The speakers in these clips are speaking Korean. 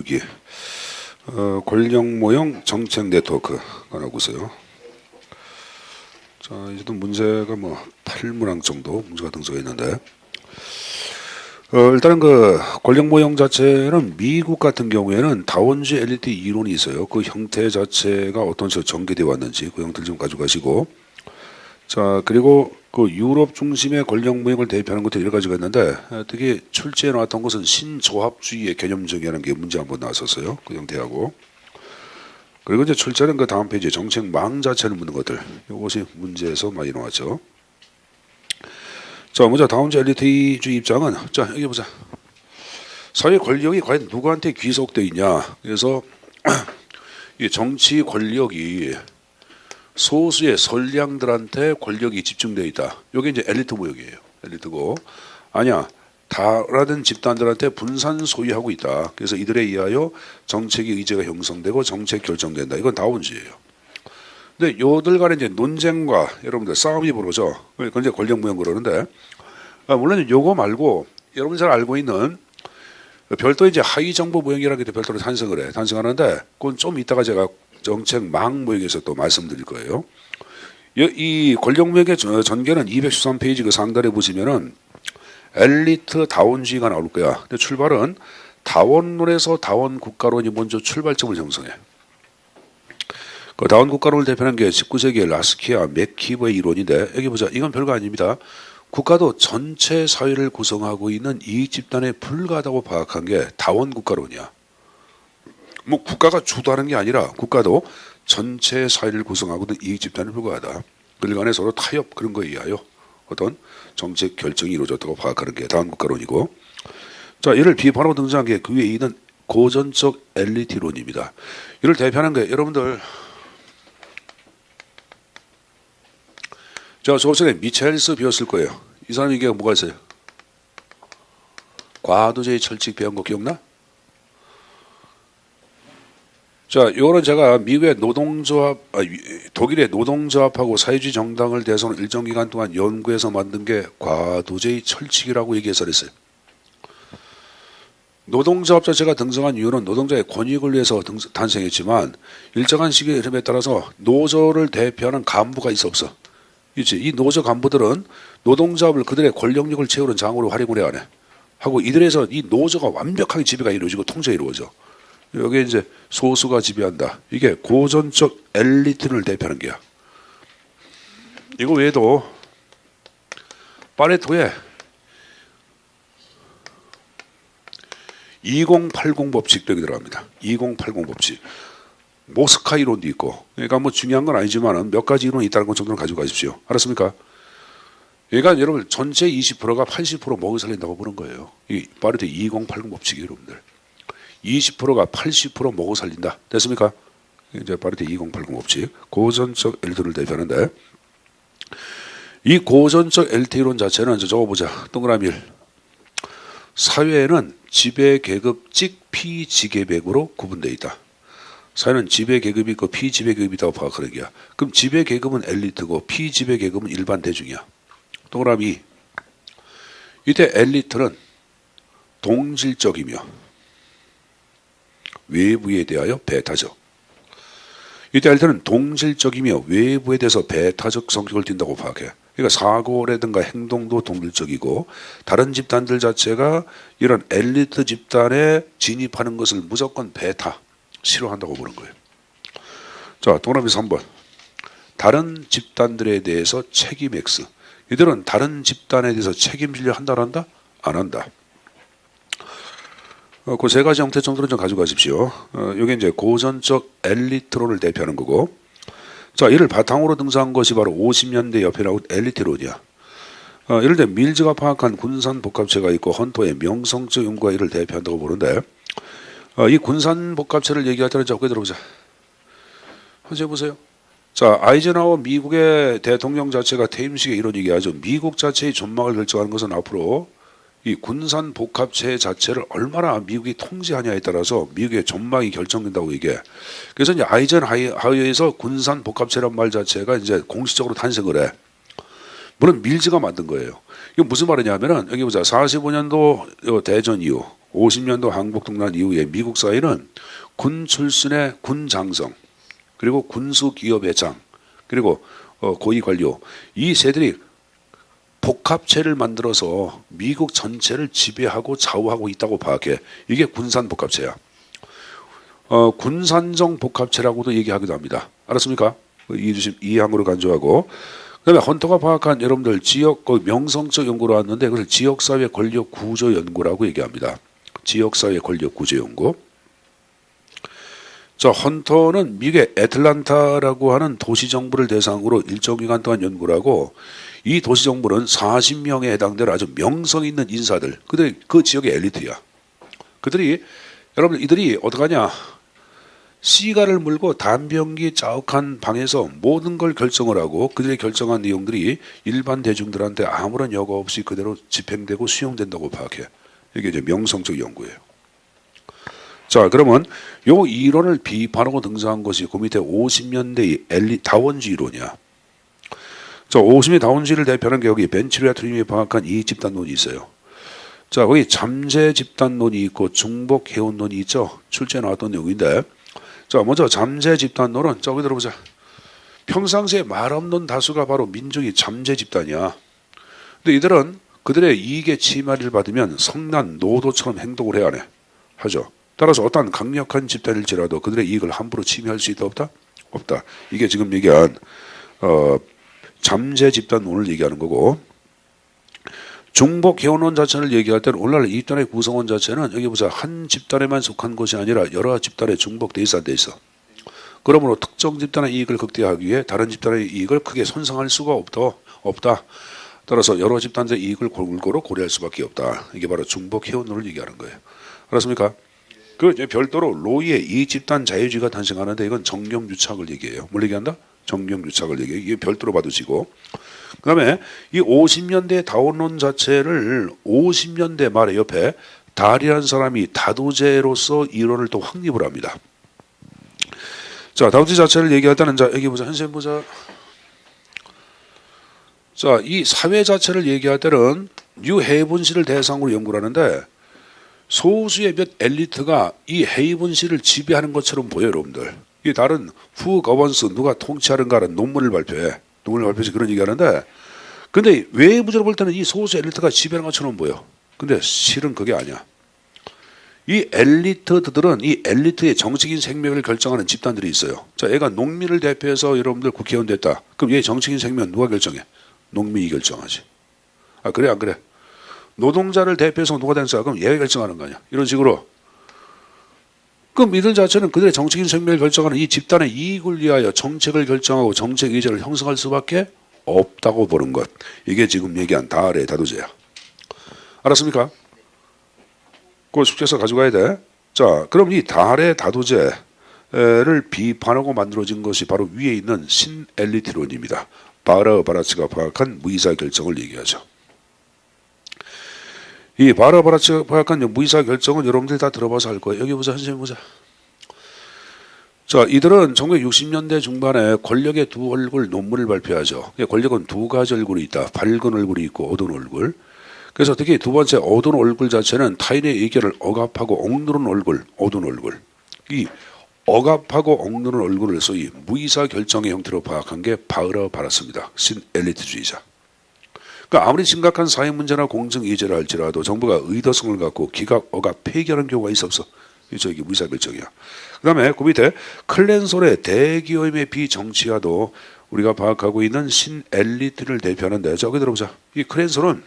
6위 권력 모형 정책 네트워크 나오고서요. 자, 이제도 문제가 뭐 8문항 정도 문제가 등장해 있는데 일단은 그 권력 모형 자체는 미국 같은 경우에는 다원주의 엘리트 이론이 있어요. 그 형태 자체가 어떤 식으로 전개되어 왔는지 그 형태를 좀 가져가시고, 자 그리고 그 유럽 중심의 권력 모형을 대표하는 것도 여러 가지가 있는데 특히 출제해 나왔던 것은 신조합주의의 개념 정의라는 게 문제 한번 나왔었어요. 그 형태하고. 그리고 이제 출제는 그 다음 페이지에 정책망 자체를 묻는 것들, 이것이 문제에서 많이 나왔죠. 자, 먼저 다운주의 엘리트주의 입장은, 자 여기 보자. 사회 권력이 과연 누구한테 귀속되어 있냐. 그래서 이 정치 권력이 소수의 선량들한테 권력이 집중되어 있다. 이게 이제 엘리트 모형이에요. 엘리트고, 아니야, 다른 집단들한테 분산 소유하고 있다. 그래서 이들에 의하여 정책의 의제가 형성되고 정책 결정된다. 이건 다운주의예요. 근데 요들 간에 이제 논쟁과 여러분들 싸움이 벌어져. 그건 이제 권력 모형 그러는데, 물론 요거 말고 여러분 잘 알고 있는 별도 이제 하위 정보 모형이라는 게 별도로 탄생하는데, 그건 좀 이따가 제가 정책망 모형에서 또 말씀드릴 거예요. 이 권력 모형의 전개는 213페이지 그 상단에 보시면은 엘리트 다원주의가 나올 거야. 근데 출발은 다원론에서 다원국가론이 먼저 출발점을 형성해. 그 다원국가론을 대표하는 게 19세기의 라스키아 맥키버의 이론인데, 여기 보자. 이건 별거 아닙니다. 국가도 전체 사회를 구성하고 있는 이익 집단에 불과하다고 파악한 게 다원국가론이야. 뭐 국가가 주도하는 게 아니라 국가도 전체 사회를 구성하고 있는 이익 집단에 불과하다. 그들 간에 서로 타협 그런 거에 의하여 어떤 정책 결정이 이루어졌다고 파악하는 게 다원국가론이고, 자 이를 비판하고 등장한 게 그 위에 있는 고전적 엘리트론입니다. 이를 대표하는 게 여러분들, 제가 저번 전에 미첼스 배웠을 거예요. 이 사람 얘기가 뭐가 있어요? 과도제의 철칙 배운 거 기억나? 자, 요거는 제가 미국의 독일의 노동조합하고 사회주의 정당을 대해서는 일정 기간 동안 연구해서 만든 게 과도제의 철칙이라고 얘기해서 그랬어요. 노동조합 자체가 등장한 이유는 노동자의 권익을 위해서 탄생했지만 일정한 시기의 흐름에 따라서 노조를 대표하는 간부가 있어 없어. 그렇지? 이 노조 간부들은 노동조합을 그들의 권력력을 채우는 장으로 활용을 해야 하네. 하고 이들에서 이 노조가 완벽하게 지배가 이루어지고 통제가 이루어져. 여기에 이제 소수가 지배한다. 이게 고전적 엘리트를 대표하는 게야. 이거 외에도 파레토의 2080 법칙도 여기 들어갑니다. 2080 법칙. 모스카 이론도 있고. 그러니까 뭐 중요한 건 아니지만 몇 가지 이론이 있다는 것 정도는 가지고 가십시오. 알았습니까? 그러니까 여러분 전체 20%가 80% 먹여 살린다고 보는 거예요. 이 파레토 2080 법칙이 여러분들. 20%가 80% 먹어 살린다. 됐습니까? 이제 파레토 2080 법칙. 고전적 엘리트를 대표하는데, 이 고전적 엘리트 이론 자체는 이제 적어보자. 동그라미 1. 사회에는 지배계급직 피지계백으로 구분되어 있다. 사회는 지배계급이 있고 피지배계급이 있다고 파악하는 게야. 그럼 지배계급은 엘리트고 피지배계급은 일반 대중이야. 동그라미 2. 이때 엘리트는 동질적이며 외부에 대하여 배타적. 이때 엘리트는 동질적이며 외부에 대해서 배타적 성격을 띈다고 파악해. 그러니까 사고라든가 행동도 동질적이고 다른 집단들 자체가 이런 엘리트 집단에 진입하는 것을 무조건 배타, 싫어한다고 보는 거예요. 자, 동그라미 3번. 다른 집단들에 대해서 책임 X. 이들은 다른 집단에 대해서 책임지려 한다 안 한다? 안 한다. 그 세 가지 형태 정도는 좀 가져가십시오. 이게 이제 고전적 엘리트론을 대표하는 거고, 자 이를 바탕으로 등장한 것이 바로 50년대 옆에 나온 엘리트론이야. 예를 들어 밀즈가 파악한 군산 복합체가 있고 헌터의 명성적 연구가 이를 대표한다고 보는데, 이 군산 복합체를 얘기할 때는 적게 들어보자. 한번 해보세요. 자, 아이젠하워 미국의 대통령 자체가 퇴임식에 이런 얘기하죠. 미국 자체의 전망을 결정하는 것은 앞으로 이 군산 복합체 자체를 얼마나 미국이 통제하냐에 따라서 미국의 전망이 결정된다고 얘기해. 그래서 이제 아이젠하워에서 군산 복합체란 말 자체가 이제 공식적으로 탄생을 해. 물론 밀즈가 만든 거예요. 이거 무슨 말이냐면은 여기 보자. 45년도 대전 이후 50년도 한국동란 이후에 미국 사회는 군 출신의 군 장성 그리고 군수 기업의 장 그리고 고위 관료 이 세들이 복합체를 만들어서 미국 전체를 지배하고 좌우하고 있다고 파악해. 이게 군산 복합체야. 군산정 복합체라고도 얘기하기도 합니다. 알았습니까? 이 항으로 간주하고 그다음에 헌터가 파악한 여러분들 지역 명성적 연구로 왔는데 그걸 지역사회 권력 구조 연구라고 얘기합니다. 지역사회 권력 구조 연구. 자, 헌터는 미국의 애틀란타라고 하는 도시정부를 대상으로 일정 기간 동안 연구를 하고 이 도시정부는 40명에 해당되는 아주 명성 있는 인사들 그들이 그 지역의 엘리트야. 그들이 여러분 이들이 어떡하냐 시가를 물고 담병기 자욱한 방에서 모든 걸 결정을 하고 그들이 결정한 내용들이 일반 대중들한테 아무런 여과 없이 그대로 집행되고 수용된다고 파악해. 이게 이제 명성적 연구예요. 자, 그러면 요 이론을 비판하고 등장한 것이 그 밑에 50년대의 다원주의 이론이야. 자, 50년대 다원주의를 대표하는 게 여기 벤치리아트림이 파악한 이 집단론이 있어요. 자, 거기 잠재 집단론이 있고 중복 해운론이 있죠. 출제에 나왔던 내용인데 자, 먼저 잠재 집단론은 저기 들어보자. 평상시에 말 없는 다수가 바로 민족이 잠재 집단이야. 근데 이들은 그들의 이익의 침해를 받으면 성난 노도처럼 행동을 해야 하죠. 따라서 어떤 강력한 집단일지라도 그들의 이익을 함부로 침해할 수 있다 없다? 없다. 이게 지금 얘기한 잠재 집단론을 얘기하는 거고 중복 해운론 자체를 얘기할 때는 오늘날 이 집단의 구성원 자체는 여기 보자. 한 집단에만 속한 것이 아니라 여러 집단에 중복돼 있어. 그러므로 특정 집단의 이익을 극대화하기 위해 다른 집단의 이익을 크게 손상할 수가 없다. 따라서 여러 집단의 이익을 골고루 고려할 수밖에 없다. 이게 바로 중복 해운론을 얘기하는 거예요. 알았습니까? 그 별도로 로이의 이 집단 자유주의가 탄생하는데 이건 정경유착을 얘기해요. 뭘 얘기한다? 정경유착을 얘기해요. 이게 별도로 봐두시고 그 다음에 이 50년대 다원론 자체를 50년대 말에 옆에 달이라는 사람이 다도제로서 이론을 또 확립을 합니다. 자, 다도제 자체를 얘기할 때는 자, 여기 보자. 현실 보자. 자, 이 사회 자체를 얘기할 때는 뉴 헤이븐시를 대상으로 연구를 하는데 소수의 몇 엘리트가 이 헤이븐시를 지배하는 것처럼 보여요, 여러분들. 이 다른 후 거번스 누가 통치하는가라는 논문을 발표해. 논문을 발표해서 그런 얘기하는데 근데 외부적으로 볼 때는 이 소수 엘리트가 지배하는 것처럼 보여. 근데 실은 그게 아니야. 이 엘리트들은 이 엘리트의 정치적인 생명을 결정하는 집단들이 있어요. 자, 얘가 농민을 대표해서 여러분들 국회의원 됐다. 그럼 얘 정치적인 생명 누가 결정해? 농민이 결정하지. 아, 그래 안 그래? 노동자를 대표해서 누가 된다? 그럼 얘가 결정하는 거 아니야. 이런 식으로. 그럼 이들 자체는 그들의 정치적인 생명을 결정하는 이 집단의 이익을 위하여 정책을 결정하고 정책 의제를 형성할 수밖에 없다고 보는 것. 이게 지금 얘기한 달의 다도제야. 알았습니까? 그걸 숙제에서 가져가야 돼. 자, 그럼 이 달의 다도제를 비판하고 만들어진 것이 바로 위에 있는 신엘리트론입니다. 바라바라츠가 파악한 무의사결정을 얘기하죠. 이 바라바라츠가 파악한 무의사결정은 여러분들이 다 들어봐서 알 거예요. 여기 보자. 선생님 보자. 자, 이들은 1960년대 중반에 권력의 두 얼굴 논문을 발표하죠. 권력은 두 가지 얼굴이 있다. 밝은 얼굴이 있고 어두운 얼굴. 그래서 특히 두 번째 어두운 얼굴 자체는 타인의 의견을 억압하고 억누른 얼굴, 어두운 얼굴. 이 억압하고 억누른 얼굴을 소위 무의사결정의 형태로 파악한 게 바라바라츠입니다. 신엘리트주의자. 그러니까 아무리 심각한 사회 문제나 공정 의제를 할지라도 정부가 의도성을 갖고 기각, 억압, 폐기하는 경우가 있어. 저기 무의사결정이야. 그 다음에 그 밑에 클랜솔의 대기업의 비정치화도 우리가 파악하고 있는 신엘리트를 대표하는데 저기 들어보자. 이 클랜솔은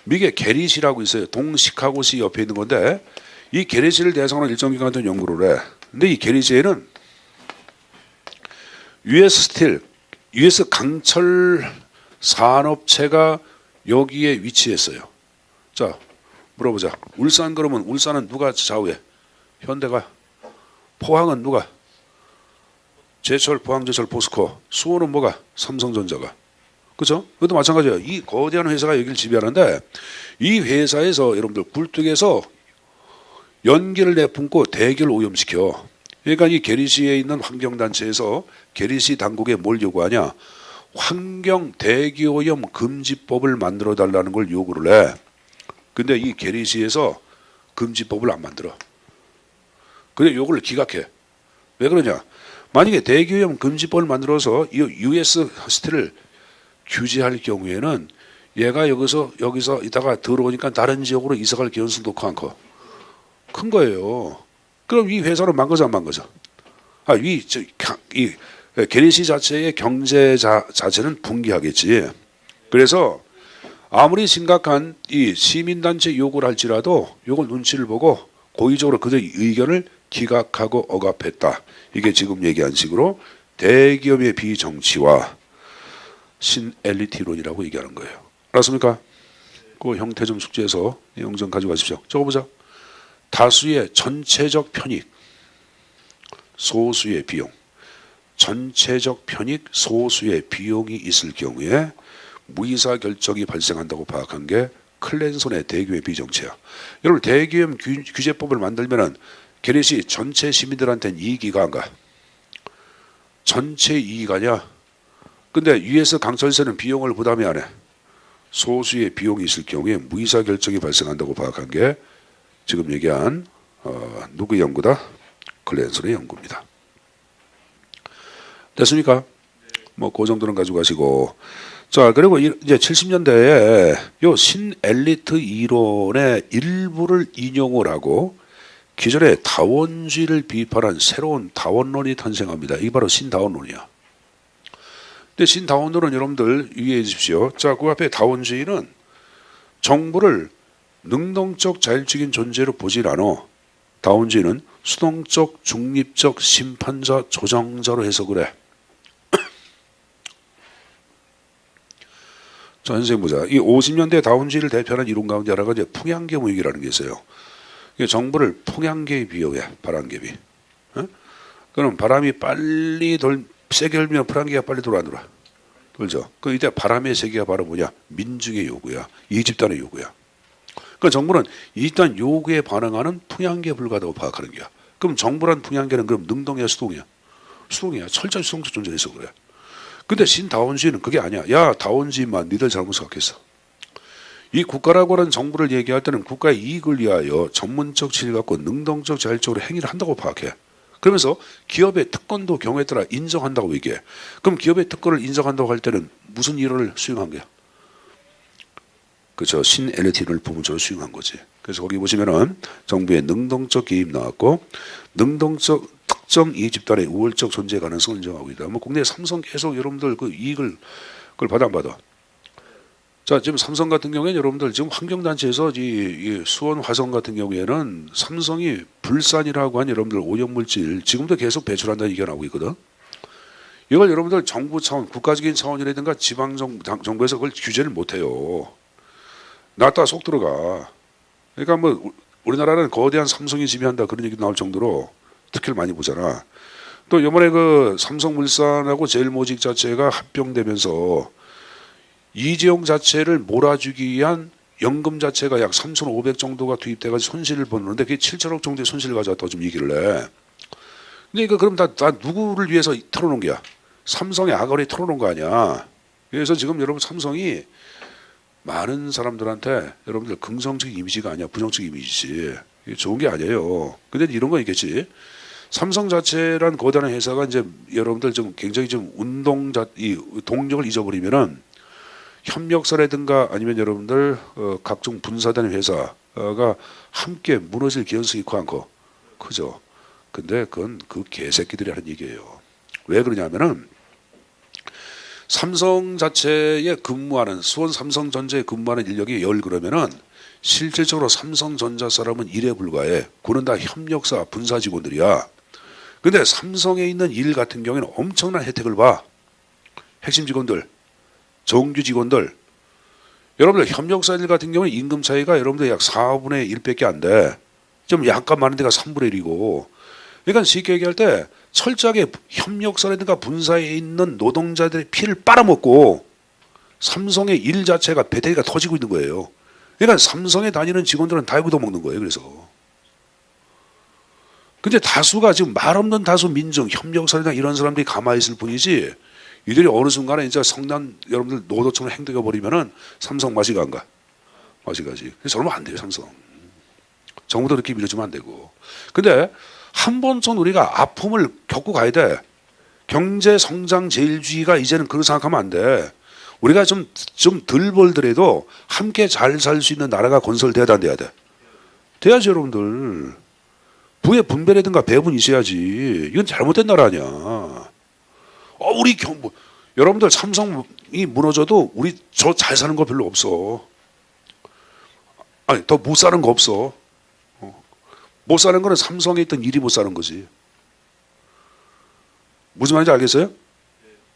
미국의 게리시라고 있어요. 동시카고시 옆에 있는 건데 이 게리시를 대상으로 일정 기간 동안 연구를 해. 근데 이 게리시에는 US 스틸, US 강철 산업체가 여기에 위치했어요. 자, 물어보자. 울산 그러면 울산은 누가 좌우해? 현대가. 포항은 누가? 제철, 포항제철, 포스코. 수원은 뭐가? 삼성전자가. 그렇죠? 그것도 마찬가지예요. 이 거대한 회사가 여기를 지배하는데 이 회사에서 여러분들 굴뚝에서 연기를 내뿜고 대기를 오염시켜. 그러니까 이 게리시에 있는 환경단체에서 게리시 당국에 뭘 요구하냐? 환경 대기오염 금지법을 만들어 달라는 걸 요구를 해. 근데 이 게리시에서 금지법을 안 만들어. 그래 요구를 기각해. 왜 그러냐? 만약에 대기오염 금지법을 만들어서 이 US 스틸을 규제할 경우에는 얘가 여기서 이따가 들어오니까 다른 지역으로 이사갈 가능성도 높고 않고 큰 거예요. 그럼 이 회사는 망가져 안 망가져? 이 게리시 자체의 경제 자체는 붕괴하겠지. 그래서 아무리 심각한 이 시민단체 요구를 할지라도 요걸 눈치를 보고 고의적으로 그들의 의견을 기각하고 억압했다. 이게 지금 얘기한 식으로 대기업의 비정치화 신엘리트론이라고 얘기하는 거예요. 알았습니까? 그 형태 좀 숙지해서 내용 좀 가져가십시오. 적어보자. 다수의 전체적 편익, 소수의 비용. 전체적 편익, 소수의 비용이 있을 경우에 무이사 결정이 발생한다고 파악한 게 클랜손의 대기업의 비정치야. 여러분 대기업 규제법을 만들면은 게리시 전체 시민들한테는 이익이 가 안 가? 전체 이익하냐? 근데 US 강철세는 비용을 부담이 안 해. 소수의 비용이 있을 경우에 무이사 결정이 발생한다고 파악한 게 지금 얘기한 누구 연구다? 클랜손의 연구입니다. 됐습니까? 뭐 그 정도는 가지고 가시고. 자, 그리고 이제 70년대에 요 신엘리트 이론의 일부를 인용을 하고 기존의 다원주의를 비판한 새로운 다원론이 탄생합니다. 이게 바로 신다원론이야. 근데 신다원론은 여러분들 유의해 주십시오. 자, 그 앞에 다원주의는 정부를 능동적 자율적인 존재로 보질 않아. 다원주의는 수동적 중립적 심판자 조정자로 해석을 해. 자, 선생님 보자. 이 50년대 다원주의를 대표하는 이론 가운데 하나가 이제 풍향계 무역이라는 게 있어요. 정부를 풍향계에 비유해. 바람개비. 어? 그럼 바람이 빨리 세게 돌면 풍향계가 빨리 돌아 안 돌아? 돌죠. 그 이때 바람의 세계가 바로 뭐냐? 민중의 요구야. 이 집단의 요구야. 그러니까 정부는 이 집단 요구에 반응하는 풍향계에 불과하다고 파악하는 거야. 그럼 정부란 풍향계는 그럼 능동이야 수동이야? 수동이야. 철저히 수동적 존재에서 그래. 근데 신다원주의는 그게 아니야. 야 다원주의만 니들 잘못 생각했어. 이 국가라고 하는 정부를 얘기할 때는 국가의 이익을 위하여 전문적 지혜를 갖고 능동적 자율적으로 행위를 한다고 파악해. 그러면서 기업의 특권도 경우에 따라 인정한다고 얘기해. 그럼 기업의 특권을 인정한다고 할 때는 무슨 일을 수행한 거야? 그렇죠. 신엘리트를 부분적으로 수행한 거지. 그래서 거기 보시면은 정부의 능동적 개입 나왔고 능동적 특정 이익 집단의 우월적 존재 가능성을 인정하고 있다. 뭐 국내 삼성 계속 여러분들 그 이익을 그걸 받아 안 받아? 자, 지금 삼성 같은 경우에는 여러분들 지금 환경단체에서 이 수원 화성 같은 경우에는 삼성이 불산이라고 한 여러분들 오염물질 지금도 계속 배출한다는 얘기가 나오고 있거든. 이걸 여러분들 정부 차원, 국가적인 차원이라든가 지방정부에서 그걸 규제를 못해요. 놨다 속 들어가. 그러니까 뭐 우리나라는 거대한 삼성이 지배한다 그런 얘기 나올 정도로 특혜를 많이 보잖아. 또 이번에 그 삼성물산하고 제일모직 자체가 합병되면서 이재용 자체를 몰아주기 위한 연금 자체가 약 3,500 정도가 투입돼가지고 손실을 보는데 그게 7천억 정도의 손실을 가져왔다고 좀 얘기를 해. 근데 이거 그럼 다 누구를 위해서 털어놓은 거야? 삼성의 아가리 털어놓은 거 아니야. 그래서 지금 여러분 삼성이 많은 사람들한테 여러분들 긍정적 이미지가 아니야. 부정적 이미지지. 이게 좋은 게 아니에요. 근데 이런 거 있겠지. 삼성 자체란 거대한 회사가 이제 여러분들 좀 굉장히 좀 이 동력을 잊어버리면은 협력사라든가 아니면 여러분들 각종 분사된 회사가 함께 무너질 가능성이 있고 않고 크죠. 근데 그건 그 개새끼들이 하는 얘기예요. 왜 그러냐면은 삼성 자체에 근무하는 수원 삼성전자에 근무하는 인력이 그러면은 실질적으로 삼성전자 사람은 일에 불과해. 그는 다 협력사 분사 직원들이야. 근데 삼성에 있는 일 같은 경우에는 엄청난 혜택을 봐. 핵심 직원들, 정규 직원들. 여러분들 협력사 일 같은 경우는 임금 차이가 여러분들 약 4분의 1밖에 안 돼. 좀 약간 많은 데가 3분의 1이고. 그러니까 쉽게 얘기할 때 철저하게 협력사라든가 분사에 있는 노동자들의 피를 빨아먹고 삼성의 일 자체가 배터리가 터지고 있는 거예요. 그러니까 삼성에 다니는 직원들은 다 묻어먹는 거예요. 그래서. 근데 다수가 지금 말 없는 다수 민중, 협력사라든가 이런 사람들이 가만히 있을 뿐이지 이들이 어느 순간에 이제 성난 여러분들 노도처럼 행동해 버리면은 삼성 맛이 간가? 맛이 가지. 그래서 그러면 안 돼요, 삼성. 정부도 그렇게 밀어주면 안 되고. 근데 한 번쯤 우리가 아픔을 겪고 가야 돼. 경제 성장 제일주의가 이제는 그렇게 생각하면 안 돼. 우리가 좀 덜 벌더라도 함께 잘 살 수 있는 나라가 건설돼야 돼, 안 돼야 돼? 돼야지, 여러분들. 부의 분배라든가 배분이 있어야지. 이건 잘못된 나라 아니야. 여러분들 삼성이 무너져도 우리 저 잘 사는 거 별로 없어. 아니, 더 못 사는 거 없어. 못 사는 거는 삼성에 있던 일이 못 사는 거지. 무슨 말인지 알겠어요?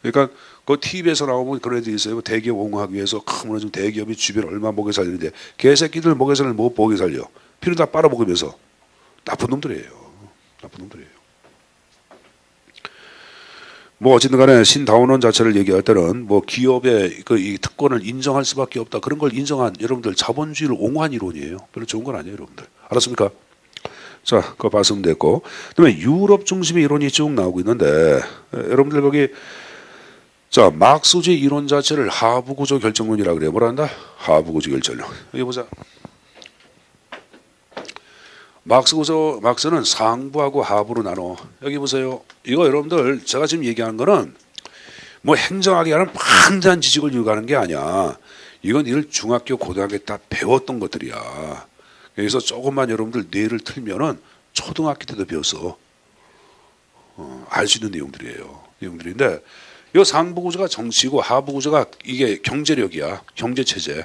그러니까 그 TV에서 나오면 그런 애들이 있어요. 대기업 옹호하기 위해서 무너진 대기업이 주변 얼마 먹여 살리는데 개새끼들 먹여 살리는 뭐 먹여 살려. 피를 다 빨아먹으면서. 나쁜 놈들이에요. 나쁜 놈들이에요. 뭐 어쨌든 간에 신다원론 자체를 얘기할 때는 뭐 기업의 이 특권을 인정할 수밖에 없다. 그런 걸 인정한 여러분들 자본주의를 옹호한 이론이에요. 별로 좋은 건 아니에요, 여러분들. 알았습니까? 자, 그거 봤으면 됐고. 그다음에 유럽 중심의 이론이 쭉 나오고 있는데 여러분들 거기 자, 막스주의 이론 자체를 하부 구조 결정론이라고 그래요. 뭐라 한다? 하부 구조 결정론. 여기 보자. 막스는 상부하고 하부로 나눠. 여기 보세요. 이거 여러분들 제가 지금 얘기하는 거는 뭐 행정학이 하는 판단 지식을 요구하는 게 아니야. 이건 이를 중학교 고등학교 때 배웠던 것들이야. 여기서 조금만 여러분들 뇌를 틀면은 초등학교 때도 배웠어. 알 수 있는 내용들인데 이 상부 구조가 정치고 하부 구조가 이게 경제력이야. 경제 체제.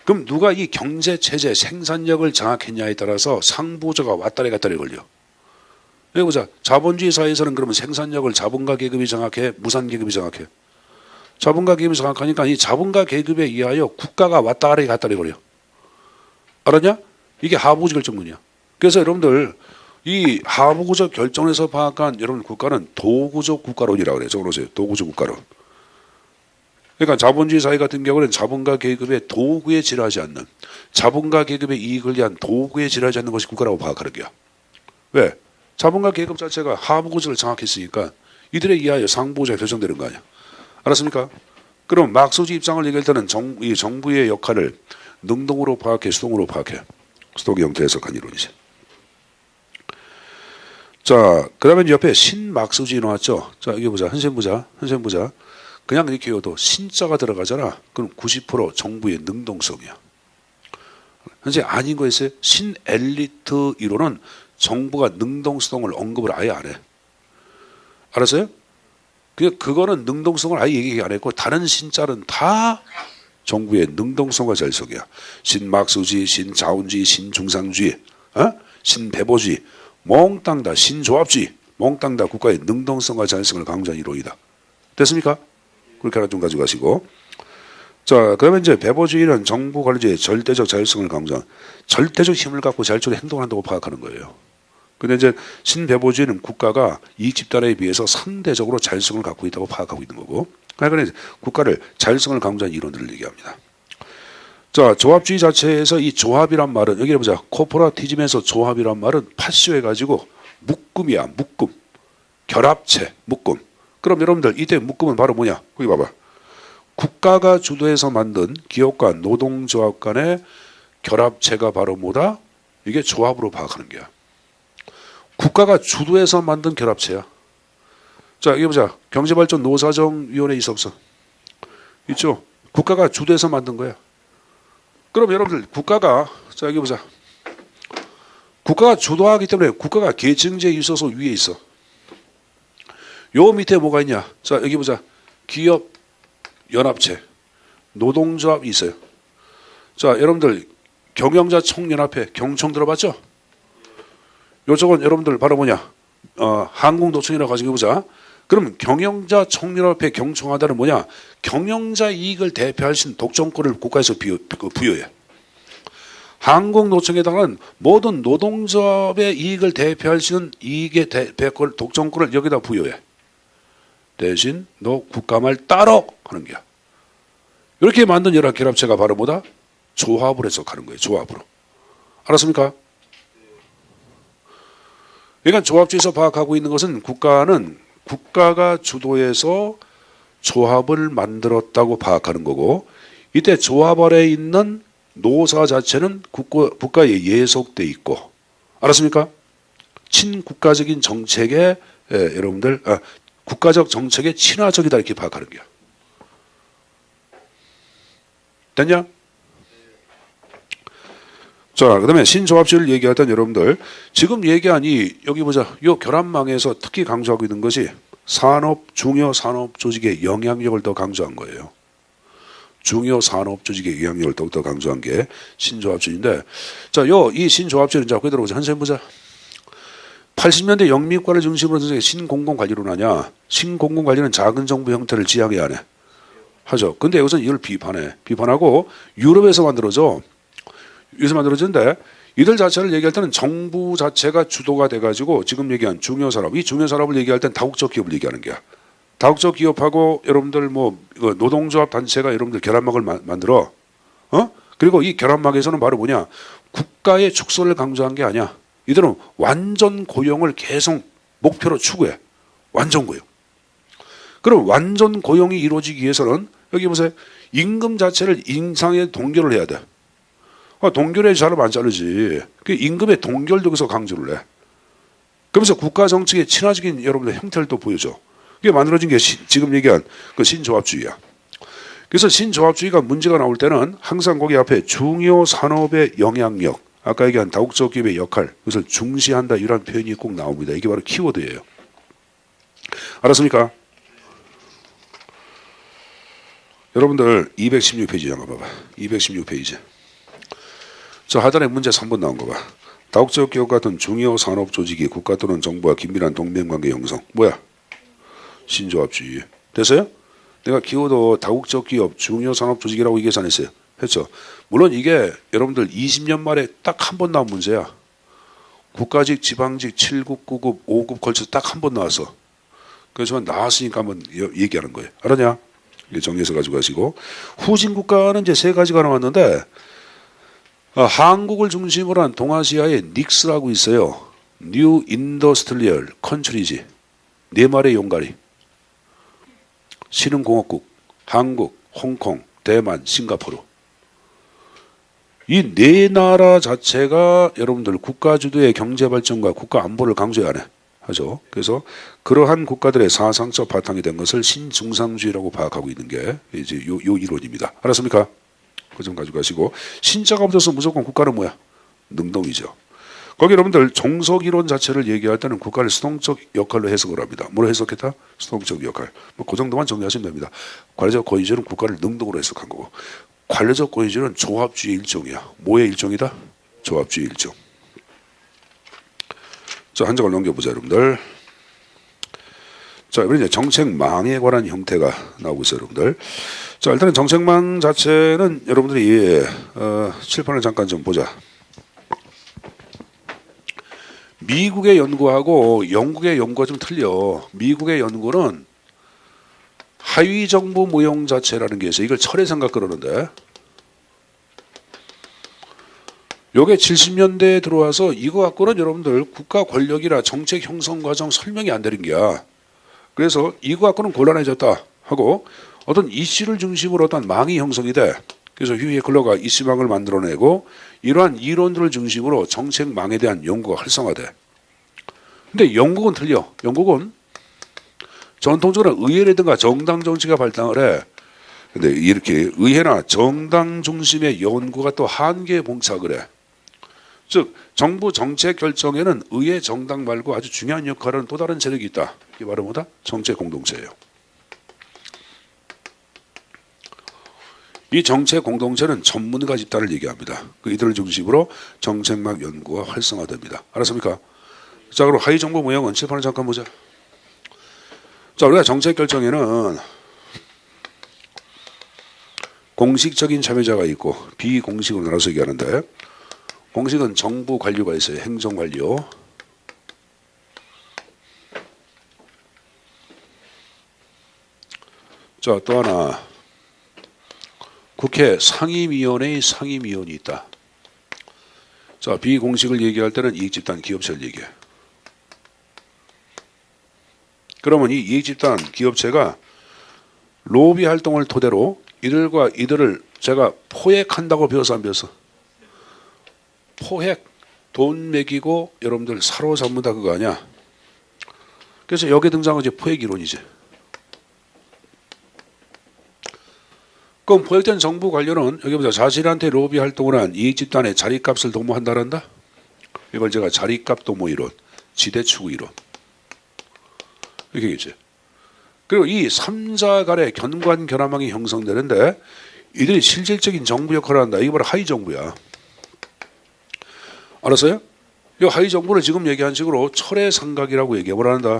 그럼 누가 이 경제 체제 생산력을 장악했냐에 따라서 상부 구조가 왔다리 갔다리 걸려. 여기 보자. 자본주의 사회에서는 그러면 생산력을 자본가 계급이 장악해, 무산 계급이 장악해. 자본가 계급이 장악하니까 이 자본가 계급에 의하여 국가가 왔다리 갔다리 걸려. 알았냐? 이게 하부구조 결정론이야. 그래서 여러분들 이 하부구조 결정에서 파악한 여러분 국가는 도구조 국가론이라고 그래요. 적어놓으세요. 도구조 국가론. 그러니까 자본주의 사회 같은 경우는 자본가 계급의 도구에 지나지 않는, 자본가 계급의 이익을 위한 도구에 지나지 않는 것이 국가라고 파악하는 거야. 왜? 자본가 계급 자체가 하부구조를 장악했으니까 이들에 의하여 상부구조가 결정되는 거 아니야. 알았습니까? 그럼 막스주의 입장을 얘기할 때는 이 정부의 역할을 능동으로 파악해, 수동으로 파악해. 수동의 형태의 해석한 이론이지. 자, 그러면 옆에 신막스주의 나왔죠. 자, 여기 보자. 한셈 보자. 그냥 이렇게 해도 신자가 들어가잖아. 그럼 90% 정부의 능동성이야. 현재 아닌 거 있어요? 신엘리트 이론은 정부가 능동수동을 언급을 아예 안 해. 알았어요? 그거는 능동성을 아예 얘기 안 했고 다른 신자는 다 정부의 능동성과 잘석이야. 신막스주의, 신자원주의, 신중상주의, 신배보주의, 몽땅 다 신조합주의, 몽땅 다 국가의 능동성과 자율성을 강조한 이론이다. 됐습니까? 그렇게 하나 좀 가져가시고. 자, 그러면 이제 배보주의는 정부 관리제의 절대적 자율성을 강조한 절대적 힘을 갖고 자율적으로 행동한다고 파악하는 거예요. 근데 이제 신배보주의는 국가가 이익 집단에 비해서 상대적으로 자율성을 갖고 있다고 파악하고 있는 거고. 그러니까 국가를 자율성을 강조한 이론들을 얘기합니다. 자, 조합주의 자체에서 이 조합이란 말은 여기 보자. 코퍼라티즘에서 조합이란 말은 파쇼해가지고 묶음이야. 묶음. 결합체. 묶음. 그럼 여러분들 이때 묶음은 바로 뭐냐? 거기 봐봐. 국가가 주도해서 만든 기업과 노동조합 간의 결합체가 바로 뭐다? 이게 조합으로 파악하는 거야. 국가가 주도해서 만든 결합체야. 자, 여기 보자. 경제발전 노사정위원회 있어 없어? 있죠. 국가가 주도해서 만든 거야. 그럼 여러분들 국가가 자 여기 보자. 국가가 주도하기 때문에 국가가 계층제에 있어서 위에 있어. 요 밑에 뭐가 있냐? 자 여기 보자. 기업 연합체, 노동조합이 있어요. 자 여러분들 경영자 총연합회 경총 들어봤죠? 요쪽은 여러분들 바로 뭐냐? 한국노총이라고 가지고 보자. 그럼 경영자 총연합회 경총하다는 뭐냐? 경영자 이익을 대표할 수 있는 독점권을 국가에서 부여해. 한국노총에다가는 모든 노동조합의 이익을 대표할 수 있는 이익의 대표권, 독점권을 여기다 부여해. 대신 너 국가 말 따러 하는 거야. 이렇게 만든 여러 결합체가 바로 뭐다? 조합을 해석하는 거예요. 조합으로. 알았습니까? 그러니까 조합주의에서 파악하고 있는 것은 국가는 국가가 주도해서 조합을 만들었다고 파악하는 거고, 이때 조합 아래에 있는 노사 자체는 국가에 예속돼 있고, 알았습니까? 친국가적인 정책에 여러분들 국가적 정책에 친화적이다 이렇게 파악하는 거야. 됐냐? 자, 그다음에 신조합주의를 얘기할 때 여러분들 지금 얘기한 여기 보자. 이 결합망에서 특히 강조하고 있는 것이 중요 산업 조직의 영향력을 더 강조한 거예요. 중요 산업 조직의 영향력을 더욱더 강조한 게 신조합주의인데, 자, 이 신조합주의는 자, 그대로 보자. 한번 보자. 80년대 영미국가를 중심으로 든 신공공관리론 하냐? 신공공관리는 작은 정부 형태를 지향해 안 해? 하죠. 근데 여기서 이걸 비판해. 비판하고 유럽에서 만들어져. 여기서 만들어지는데 이들 자체를 얘기할 때는 정부 자체가 주도가 돼가지고 지금 얘기한 중요산업, 이 중요산업을 얘기할 때는 다국적 기업을 얘기하는 거야. 다국적 기업하고 여러분들 노동조합 단체가 여러분들 결합막을 만들어. 그리고 이 결합막에서는 바로 뭐냐? 국가의 축소를 강조한 게 아니야. 이들은 완전 고용을 계속 목표로 추구해. 완전 고용. 그럼 완전 고용이 이루어지기 위해서는 여기 보세요. 임금 자체를 인상에 동결을 해야 돼. 동결에 사람 안 자르지. 그 임금의 동결도 여기서 강조를 해. 그러면서 국가 정책의 친화적인 여러분들 형태를 또 보여줘. 그게 만들어진 게 지금 얘기한 그 신조합주의야. 그래서 신조합주의가 문제가 나올 때는 항상 거기 앞에 중요 산업의 영향력, 아까 얘기한 다국적 기업의 역할, 그것을 중시한다 이런 표현이 꼭 나옵니다. 이게 바로 키워드예요. 알았습니까? 여러분들 216페이지 한번 봐봐. 216페이지. 자, 하단에 문제 3번 나온 거 봐. 다국적 기업 같은 중요 산업 조직이 국가 또는 정부와 긴밀한 동맹관계 형성. 뭐야? 신조합주의. 됐어요? 내가 키워드 다국적 기업 중요 산업 조직이라고 얘기 안 했어요. 했죠. 물론 이게 여러분들 20년 만에 딱 한 번 나온 문제야. 국가직, 지방직, 7급, 9급, 5급 걸쳐서 딱 한 번 나왔어. 그래서 나왔으니까 한번 얘기하는 거예요. 알았냐? 정리해서 가지고 가시고. 후진 국가는 이제 세 가지가 나왔는데 한국을 중심으로 한 동아시아의 닉스라고 있어요. 뉴 인더스트리얼 컨트리지. 네 마리의 용가리. 신흥공업국, 한국, 홍콩, 대만, 싱가포르. 이 네 나라 자체가 여러분들 국가 주도의 경제 발전과 국가 안보를 강조해야 하죠. 그래서 그러한 국가들의 사상적 바탕이 된 것을 신중상주의라고 파악하고 있는 게 이제 요 이론입니다. 알았습니까? 그 점 가지고 가시고, 신자가 없어서 무조건 국가는 뭐야? 능동이죠. 거기 여러분들 종속 이론 자체를 얘기할 때는 국가를 수동적 역할로 해석을 합니다. 뭐로 해석했다? 수동적 역할. 그 정도만 정리하시면 됩니다. 관례적 권위주의는 국가를 능동으로 해석한 거고, 관례적 권위주의는 조합주의 일종이야. 뭐의 일종이다? 조합주의 일종. 자, 한 장을 넘겨보자, 여러분들. 자, 이번에 이제 정책망에 관한 형태가 나오고 있어요, 여러분들. 자, 일단은 정책망 자체는 여러분들이 칠판을 잠깐 좀 보자. 미국의 연구하고 영국의 연구가 좀 틀려. 미국의 연구는 하위 정부 모형 자체라는 게 있어요. 이걸 철의 생각 그러는데, 요게 70년대에 들어와서 이거 갖고는 여러분들 국가 권력이나 정책 형성 과정 설명이 안 되는 게야. 그래서 이거 갖고는 곤란해졌다 하고 어떤 이슈를 중심으로 어떤 망이 형성이 돼. 그래서 휴이 클러가 이슈망을 만들어내고 이러한 이론들을 중심으로 정책망에 대한 연구가 활성화돼. 근데 영국은 틀려. 영국은 전통적으로 의회라든가 정당 정치가 발달을 해. 근데 이렇게 의회나 정당 중심의 연구가 또 한계에 봉착을 해. 즉 정부 정책 결정에는 의회 정당 말고 아주 중요한 역할을 하는 또 다른 세력이 있다. 이게 바로 뭐다? 정책 공동체예요. 이 정책 공동체는 전문가 집단을 얘기합니다. 이들을 중심으로 정책망 연구가 활성화됩니다. 알았습니까? 자, 그럼 하위 정부 모형은 칠판을 잠깐 보자. 자, 우리가 정책 결정에는 공식적인 참여자가 있고 비공식으로 나눠서 얘기하는데, 공식은 정부 관료가 있어요. 행정 관료. 자, 또 하나 국회 상임위원회의 상임위원이 있다. 자, 비공식을 얘기할 때는 이익집단 기업체를 얘기해. 그러면 이 이익집단 기업체가 로비 활동을 토대로 이들과 이들을 제가 포획한다고 배워서 안 배웠어? 포획, 돈 매기고 여러분들 사로잡는다 그거 아니야? 그래서 여기에 등장한 이제 포획 이론이지. 그럼 포획된 정부 관료는 여기 보자. 자신한테 로비 활동을 한 이익 집단의 자리값을 도모한다란다. 이걸 제가 자리값 도모 이론, 지대 추구 이론 이렇게 얘기했지. 그리고 이 3자 간의 견관 결함망이 형성되는데 이들이 실질적인 정부 역할을 한다. 이게 바로 하위 정부야. 알았어요? 이 하위 정부를 지금 얘기한 식으로 철회상각이라고 얘기해 보란다.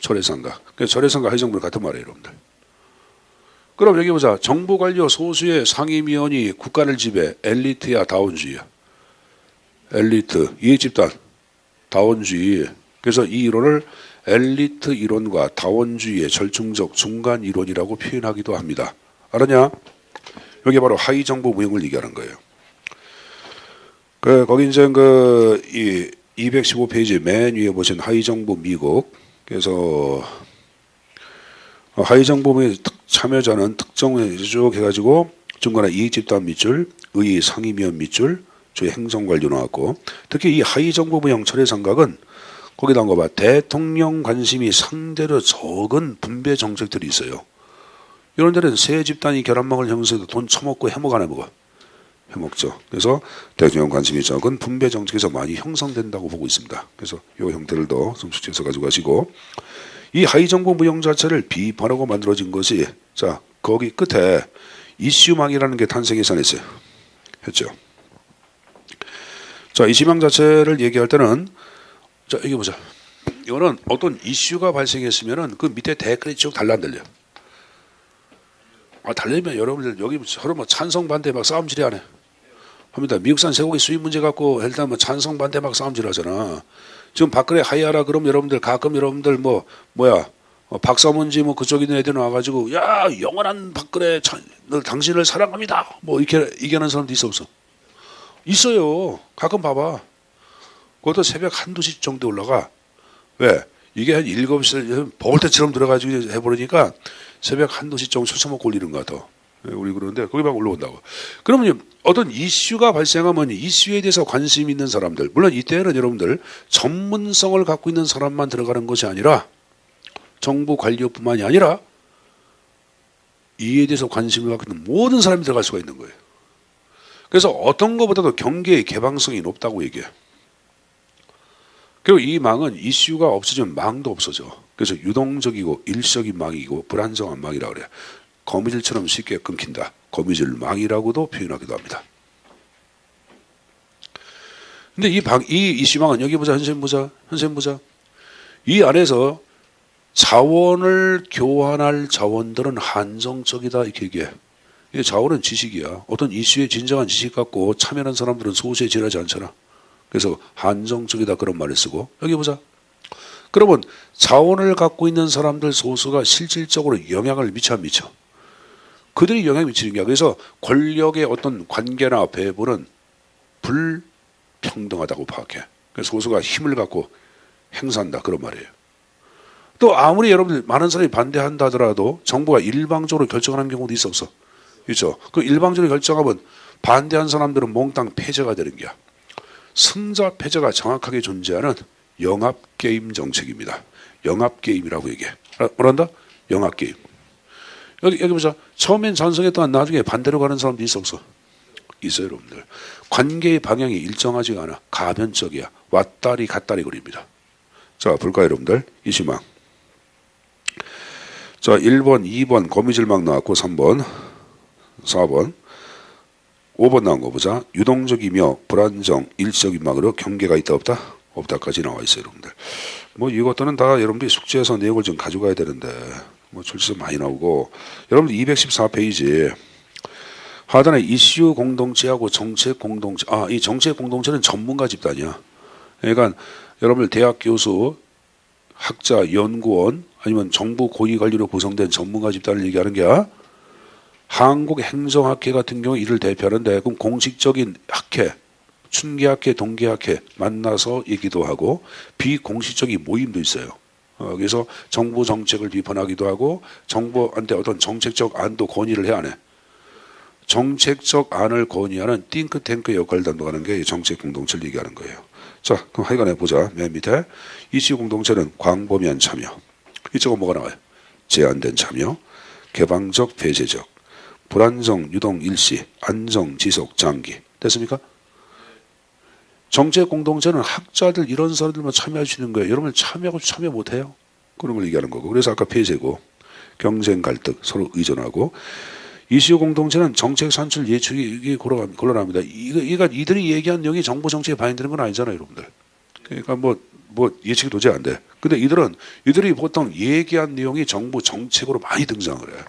철회상각. 철회상각 하위 정부는 같은 말이에요, 여러분들. 그럼 여기 보자. 정부 관료 소수의 상임위원이 국가를 지배. 엘리트야, 다원주의야. 엘리트, 이익집단, 다원주의. 그래서 이 이론을 엘리트 이론과 다원주의의 절충적 중간 이론이라고 표현하기도 합니다. 알았냐? 여기 바로 하위 정부 무형을 얘기하는 거예요. 거기 이제 이 215페이지 맨 위에 보신 하위 정부 미국. 그래서 하위 정부의 참여자는 특정을 쭉 해가지고 중간에 이익집단 밑줄, 의 상임위원 밑줄, 주의 행정관료 나왔고, 특히 이 하위 정부 무형 철회상각은 거기 나온 거 봐. 대통령 관심이 상대로 적은 분배 정책들이 있어요. 이런 데는 세 집단이 결합망을 형성해서 돈 처먹고 해먹 안 해먹어? 해먹죠. 그래서 대통령 관심이 적은 분배 정책에서 많이 형성된다고 보고 있습니다. 그래서 이 형태를 좀 숙지해서 가지고 가시고, 이 하위정부 무형 자체를 비판하고 만들어진 것이, 자, 거기 끝에 이슈망이라는 게 탄생해서 했어요. 했죠. 자, 이슈망 자체를 얘기할 때는, 자, 여기 보자. 이거는 어떤 이슈가 발생했으면은 그 밑에 댓글이 쭉 달라들려. 달리면 여러분들 여기 서로 뭐 찬성 반대 막 싸움질이 안 해. 합니다. 미국산 쇠고기 수입 문제 갖고 일단 뭐 찬성 반대 막 싸움질 하잖아. 지금 박근혜 하이하라 그럼 여러분들 가끔 여러분들 박사문지 그쪽 있는 애들 나와가지고 야 영원한 박근혜 당신을 사랑합니다. 뭐 이렇게 얘기하는 사람도 있어 없어? 있어요. 가끔 봐봐. 그것도 새벽 1-2시 정도 올라가. 왜? 이게 한 7시 버을 때처럼 들어가지고 해버리니까 새벽 1-2시 정도 수서먹고 올리는 것 같아. 우리 그러는데 거기 막 올라온다고. 그러면 어떤 이슈가 발생하면 이슈에 대해서 관심 있는 사람들, 물론 이때는 여러분들 전문성을 갖고 있는 사람만 들어가는 것이 아니라 정부 관료뿐만이 아니라 이에 대해서 관심을 갖고 있는 모든 사람이 들어갈 수가 있는 거예요. 그래서 어떤 것보다도 경계의 개방성이 높다고 얘기해요. 그리고 이 망은 이슈가 없어지면 망도 없어져. 그래서 유동적이고 일시적인 망이고 불안정한 망이라고 그래요. 거미줄처럼 쉽게 끊긴다. 거미줄 망이라고도 표현하기도 합니다. 근데 이 이슈망은 여기 보자. 현생 보자. 이 안에서 자원을 교환할 자원들은 한정적이다 이렇게 얘기해. 이 자원은 지식이야. 어떤 이슈에 진정한 지식 갖고 참여하는 사람들은 소수에 지나지 않잖아. 그래서 한정적이다 그런 말을 쓰고 여기 보자. 그러면 자원을 갖고 있는 사람들 소수가 실질적으로 영향을 미쳐 안 미쳐? 그들이 영향을 미치는 거야. 그래서 권력의 어떤 관계나 배분은 불평등하다고 파악해. 그래서 소수가 힘을 갖고 행사한다 그런 말이에요. 또 아무리 여러분들 많은 사람이 반대한다 하더라도 정부가 일방적으로 결정하는 경우도 있어 없어? 그렇죠. 그 일방적으로 결정하면 반대한 사람들은 몽땅 패제가 되는 거야. 승자 패자가 정확하게 존재하는 영합게임 정책입니다. 영합게임이라고 얘기해. 뭐란다? 영합게임. 여기 보자. 처음엔 찬성했다가 나중에 반대로 가는 사람도 있어 없어? 있어요 여러분들. 관계의 방향이 일정하지가 않아. 가변적이야. 왔다리 갔다리 거립니다. 자 볼까요 여러분들? 이시망. 자 1번 2번 거미줄망 나왔고 3번 4번 5번 나온 거 보자. 유동적이며 불안정 일시적인 망으로 경계가 있다 없다? 없다까지 나와 있어요 여러분들. 뭐 이것들은 다 여러분들이 숙제해서 내용을 좀 가져가야 되는데 뭐 출제서 많이 나오고. 여러분들 214페이지 하단에 이슈 공동체하고 정책 공동체. 이 정책 공동체는 전문가 집단이야. 그러니까 여러분들 대학 교수, 학자, 연구원 아니면 정부 고위 관리로 구성된 전문가 집단을 얘기하는 게 한국행정학회 같은 경우 이를 대표하는데, 그럼 공식적인 학회, 춘계학회, 동계학회 만나서 얘기도 하고 비공식적인 모임도 있어요. 그래서 정부 정책을 비판하기도 하고 정부한테 어떤 정책적 안도 건의를 해야 하네. 정책적 안을 건의하는 띵크탱크 역할을 담당하는 게 정책 공동체를 얘기하는 거예요. 자, 그럼 하여간에 보자. 맨 밑에 이슈 공동체는 광범위한 참여. 이쪽은 뭐가 나와요? 제한된 참여, 개방적, 폐쇄적, 불안정, 유동, 일시, 안정, 지속, 장기. 됐습니까? 정책 공동체는 학자들 이런 사람들만 참여할 수 있는 거예요. 여러분 참여 못해요. 그런 걸 얘기하는 거고. 그래서 아까 폐쇄고, 경쟁, 갈등, 서로 의존하고. 이슈 공동체는 정책 산출 예측이 곤란합니다. 이들이 얘기한 내용이 정부 정책에 반영되는 건 아니잖아요, 여러분들. 그러니까 뭐 예측이 도저히 안 돼. 근데 이들이 보통 얘기한 내용이 정부 정책으로 많이 등장을 해요.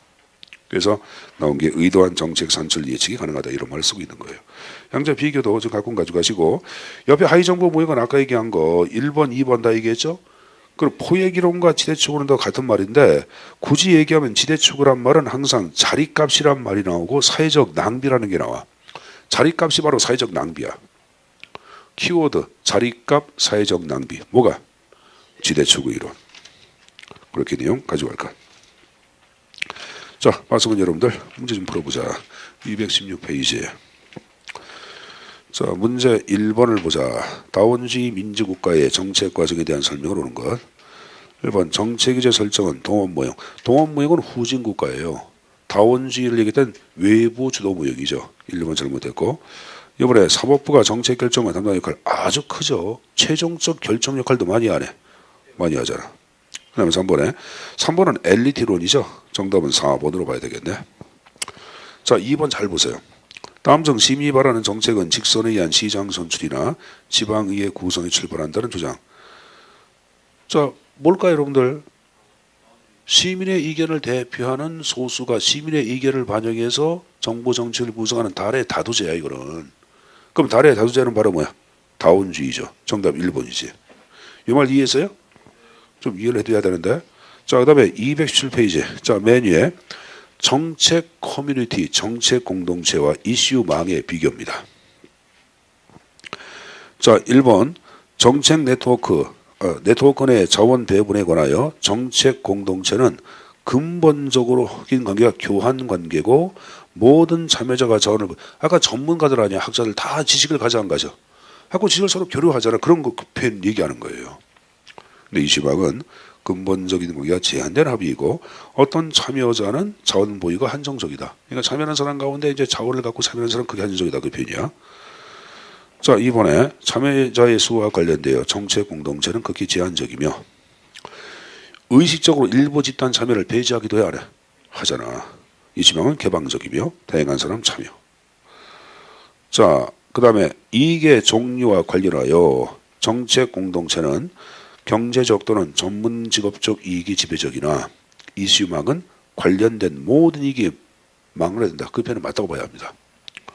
그래서 나온 게 의도한 정책 산출 예측이 가능하다 이런 말을 쓰고 있는 거예요. 양자 비교도 좀 가져가시고 옆에 하위정부 모형은 아까 얘기한 거 1번, 2번 다 얘기했죠. 그리고 포획이론과 지대축으로는 다 같은 말인데 굳이 얘기하면 지대축이란 말은 항상 자리값이란 말이 나오고 사회적 낭비라는 게 나와. 자리값이 바로 사회적 낭비야. 키워드 자리값 사회적 낭비. 뭐가? 지대축의 이론. 그렇게 내용 가져갈까? 자, 마스은 여러분들 문제 좀 풀어보자. 216페이지. 자, 문제 1번을 보자. 다원주의 민주국가의 정책 과정에 대한 설명을 오는 것. 1번 정책의제 설정은 동원모형. 동원모형은 후진국가예요. 다원주의를 얘기했던 외부 주도 모형이죠. 1번 잘못했고. 이번에 사법부가 정책 결정과 담당 역할 아주 크죠. 최종적 결정 역할도 많이 하네. 많이 하잖아. 그 다음에 3번은 엘리트론이죠. 정답은 4번으로 봐야 되겠네. 자, 2번 잘 보세요. 다음 중 심의 바라는 정책은 직선에 의한 시장 선출이나 지방의회 구성에 출발한다는 주장. 자, 뭘까요, 여러분들? 시민의 의견을 대표하는 소수가 시민의 의견을 반영해서 정부 정책을 구성하는 달의 다두제야, 이거는. 그럼 달의 다두제는 바로 뭐야? 다원주의죠. 정답 1번이지. 이 말 이해했어요? 좀 이해를 해둬야 되는데. 자, 그 다음에 217페이지. 자, 맨 위에 정책 커뮤니티, 정책 공동체와 이슈망의 비교입니다. 자, 1번 정책 네트워크 내 자원 배분에 관하여 정책 공동체는 근본적으로 확인 관계가 교환 관계고 모든 참여자가 자원을 아까 전문가들 아니야 학자들 다 지식을 가져간 거죠. 하고 지식을 서로 교류하잖아. 그런 거 표현 얘기하는 거예요. 근데 이슈망은 근본적인 관계가 제한된 합의이고 어떤 참여자는 자원 보유가 한정적이다. 그러니까 참여하는 사람 가운데 이제 자원을 갖고 참여하는 사람 그게 한정적이다 그 표현이야. 자, 이번에 참여자의 수와 관련되어 정책 공동체는 극히 제한적이며 의식적으로 일부 집단 참여를 배제하기도 해야 하잖아. 이 지명은 개방적이며 다양한 사람 참여. 자, 그 다음에 이익의 종류와 관련하여 정책 공동체는 경제적 또는 전문 직업적 이익이 지배적이나 이슈망은 관련된 모든 이익이 망라야 된다. 그 표현은 맞다고 봐야 합니다.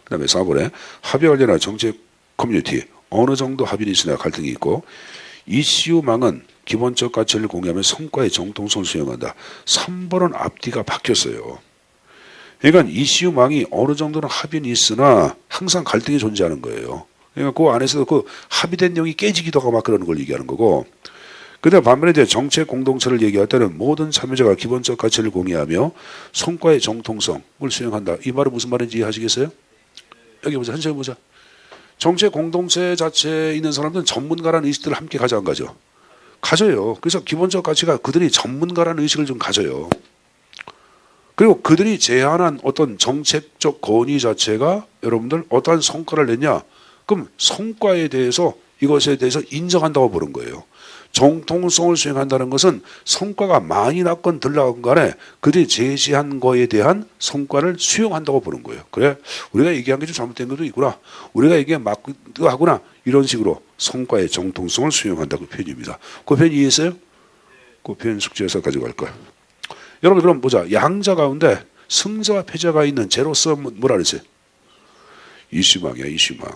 그 다음에 4번에 합의 관련한 정책 커뮤니티 어느 정도 합의는 있으나 갈등이 있고 이슈망은 기본적 가치를 공유하며 성과의 정통성을 수용한다. 3번은 앞뒤가 바뀌었어요. 그러니까 이슈망이 어느 정도는 합의는 있으나 항상 갈등이 존재하는 거예요. 그러니까 그 안에서도 그 합의된 내용이 깨지기도 하고 막 그러는 걸 얘기하는 거고 그다음 반면에 이제 정책 공동체를 얘기할 때는 모든 참여자가 기본적 가치를 공유하며 성과의 정통성을 수용한다. 이 말은 무슨 말인지 이해하시겠어요? 여기 보자. 한번 보자. 정책 공동체 자체에 있는 사람들은 전문가라는 의식들을 함께 가져간 거죠. 가져요. 그래서 기본적 가치가 그들이 전문가라는 의식을 좀 가져요. 그리고 그들이 제안한 어떤 정책적 건의 자체가 여러분들 어떠한 성과를 냈냐? 그럼 성과에 대해서 이것에 대해서 인정한다고 보는 거예요. 정통성을 수행한다는 것은 성과가 많이 났건 덜 나건 간에 그들이 제시한 거에 대한 성과를 수용한다고 보는 거예요. 그래 우리가 얘기한 게 좀 잘못된 것도 있구나. 우리가 얘기한 맞기도 하구나. 이런 식으로 성과의 정통성을 수용한다고 표현입니다. 그 표현 이해했어요? 그 표현 숙제에서 가져갈 거야. 여러분 그럼 보자. 양자 가운데 승자와 패자가 있는 제로서 뭐라 그랬어요? 이슈망이야 이슈망.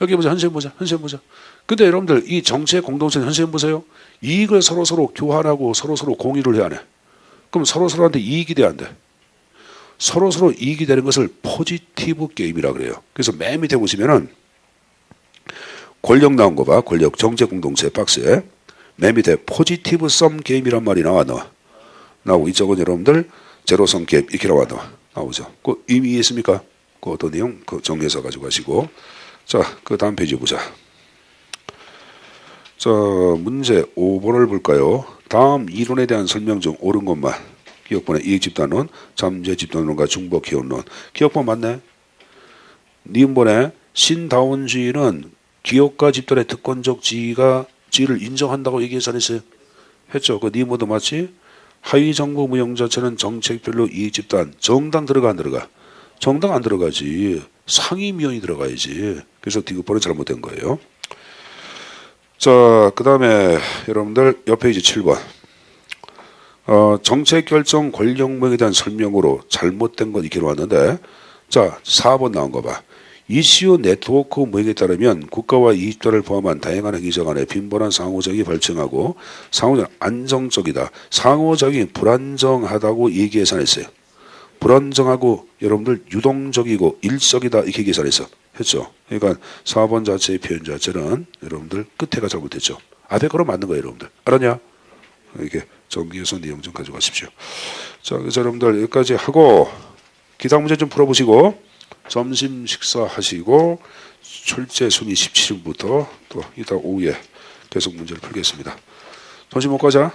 여기 보자. 현생 보자. 근데 여러분들 이 정책 공동체 현생 보세요. 이익을 서로 교환하고 서로 공유를 해야 하네. 그럼 서로한테 이익이 돼야 안 돼. 서로 이익이 되는 것을 포지티브 게임이라 그래요. 그래서 맨 밑에 보시면은 권력 나온 거 봐. 권력 정책 공동체 박스에 맨 밑에 포지티브 썸 게임이란 말이 나오고 이쪽은 여러분들 제로섬 게임 이렇게 나오죠. 그 이미 이해했습니까? 그 어떤 내용 그 정리해서 가지고 가시고 자, 그 다음 페이지 보자. 자, 문제 5번을 볼까요? 다음 이론에 대한 설명 중 옳은 것만. 기억번의 이익집단론, 잠재집단론과 중복기원론. 기억번 맞네? 니은번에 신다원주의는 기업가 집단의 특권적 지위를 인정한다고 얘기해서 안 했어요? 했죠. 그 니은번도 맞지? 하위정부 무형자체는 정책별로 이익집단, 정당 들어가 안 들어가? 정당 안 들어가지. 상임위원이 들어가야지. 그래서 디귿번은 잘못된 거예요. 자, 그 다음에 여러분들 옆 페이지 7번. 정책 결정 권력 모형에 대한 설명으로 잘못된 건 이렇게 나왔는데, 자, 4번 나온 거 봐. 이슈 네트워크 모형에 따르면 국가와 이익자를 포함한 다양한 행위자 간의 빈번한 상호작용이 발생하고 상호작용 안정적이다. 상호작용이 불안정하다고 계산했어요. 불안정하고 여러분들 유동적이고 일적이다 이렇게 계산했어. 했죠. 그러니까 4번 자체의 표현 자체는 여러분들 끝에가 잘못했죠. 앞에 거로 맞는 거예요, 여러분들. 알았냐? 이렇게 정리해서 내용 좀 가져가십시오. 자, 그래서 여러분들 여기까지 하고 기타 문제 좀 풀어보시고 점심 식사하시고 출제 순위 17일부터 또 이따 오후에 계속 문제를 풀겠습니다. 점심 먹고 가자.